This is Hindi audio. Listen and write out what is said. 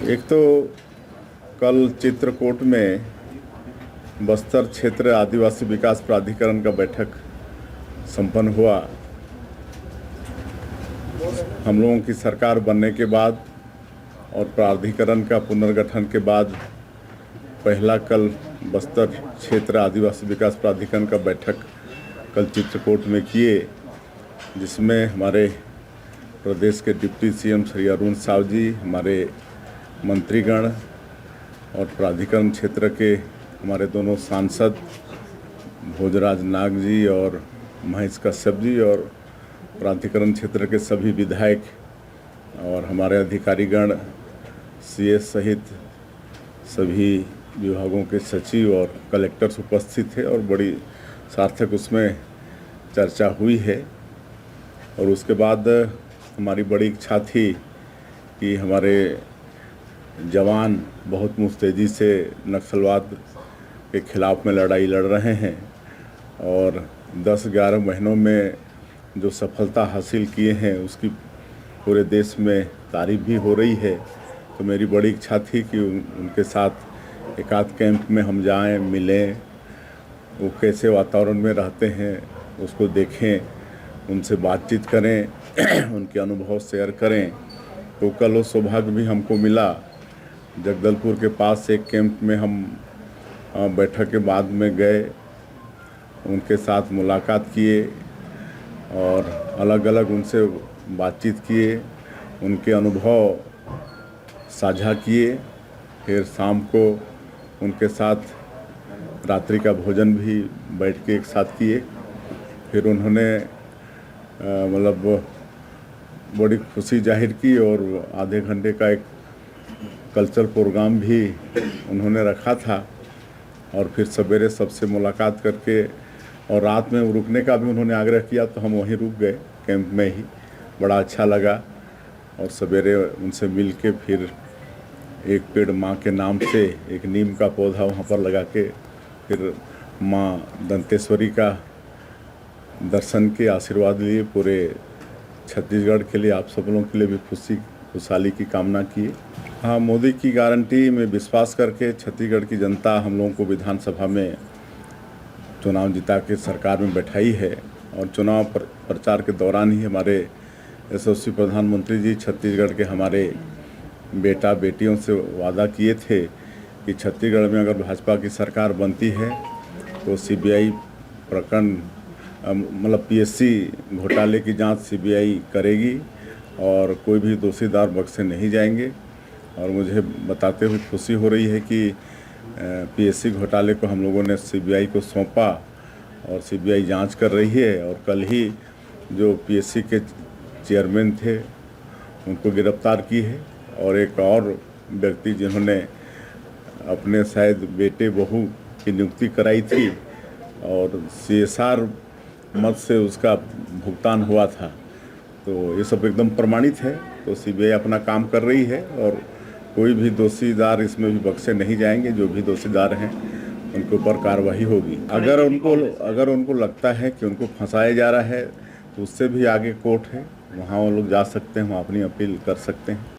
एक तो कल चित्रकूट में बस्तर क्षेत्र आदिवासी विकास प्राधिकरण का बैठक संपन्न हुआ। हम लोगों की सरकार बनने के बाद और प्राधिकरण का पुनर्गठन के बाद पहला कल बस्तर क्षेत्र आदिवासी विकास प्राधिकरण का बैठक कल चित्रकूट में किए, जिसमें हमारे प्रदेश के डिप्टी सीएम श्री अरुण साव जी, हमारे मंत्रीगण और प्राधिकरण क्षेत्र के हमारे दोनों सांसद भोजराज नाग जी और महेश कश्यप जी और प्राधिकरण क्षेत्र के सभी विधायक और हमारे अधिकारीगण, सीएस सहित सभी विभागों के सचिव और कलेक्टर्स उपस्थित थे और बड़ी सार्थक उसमें चर्चा हुई है। और उसके बाद हमारी बड़ी इच्छा थी कि हमारे जवान बहुत मुस्तैदी से नक्सलवाद के खिलाफ में लड़ाई लड़ रहे हैं और 10-11 महीनों में जो सफलता हासिल किए हैं उसकी पूरे देश में तारीफ भी हो रही है। तो मेरी बड़ी इच्छा थी कि उनके साथ एक आध कैंप में हम जाएं, मिलें, वो कैसे वातावरण में रहते हैं उसको देखें, उनसे बातचीत करें, उनके अनुभव शेयर करें। तो कल वो सौभाग्य भी हमको मिला। जगदलपुर के पास एक कैंप में हम बैठक के बाद में गए, उनके साथ मुलाकात किए और अलग अलग उनसे बातचीत किए, उनके अनुभव साझा किए। फिर शाम को उनके साथ रात्रि का भोजन भी बैठ के एक साथ किए। फिर उन्होंने बड़ी खुशी जाहिर की और आधे घंटे का एक कल्चरल प्रोग्राम भी उन्होंने रखा था। और फिर सवेरे सबसे मुलाकात करके और रात में रुकने का भी उन्होंने आग्रह किया, तो हम वहीं रुक गए कैंप में ही। बड़ा अच्छा लगा। और सवेरे उनसे मिल के फिर एक पेड़ माँ के नाम से एक नीम का पौधा वहाँ पर लगा के फिर माँ दंतेश्वरी का दर्शन के आशीर्वाद लिए। पूरे छत्तीसगढ़ के लिए, आप सब लोगों के लिए भी खुशहाली की कामना की। हाँ, मोदी की गारंटी में विश्वास करके छत्तीसगढ़ की जनता हम लोगों को विधानसभा में चुनाव जिता के सरकार में बैठाई है। और चुनाव प्रचार के दौरान ही हमारे यशस्वी प्रधानमंत्री जी छत्तीसगढ़ के हमारे बेटा बेटियों से वादा किए थे कि छत्तीसगढ़ में अगर भाजपा की सरकार बनती है तो सीबीआई प्रकरण पीएससी घोटाले की जांच सीबीआई करेगी और कोई भी दोषीदार बख्शे नहीं जाएंगे। और मुझे बताते हुए खुशी हो रही है कि पीएससी घोटाले को हम लोगों ने सीबीआई को सौंपा और सीबीआई जांच कर रही है। और कल ही जो पीएससी के चेयरमैन थे उनको गिरफ्तार की है। और एक और व्यक्ति जिन्होंने अपने शायद बेटे बहू की नियुक्ति कराई थी और CSR मद से उसका भुगतान हुआ था, तो ये सब एकदम प्रमाणित है। तो सीबीआई अपना काम कर रही है और कोई भी दोषीदार इसमें भी बख्शे नहीं जाएंगे। जो भी दोषीदार हैं उनके ऊपर कार्रवाई होगी। अगर उनको लगता है कि उनको फंसाया जा रहा है तो उससे भी आगे कोर्ट है, वहाँ वो लोग जा सकते हैं, वहाँ अपनी अपील कर सकते हैं।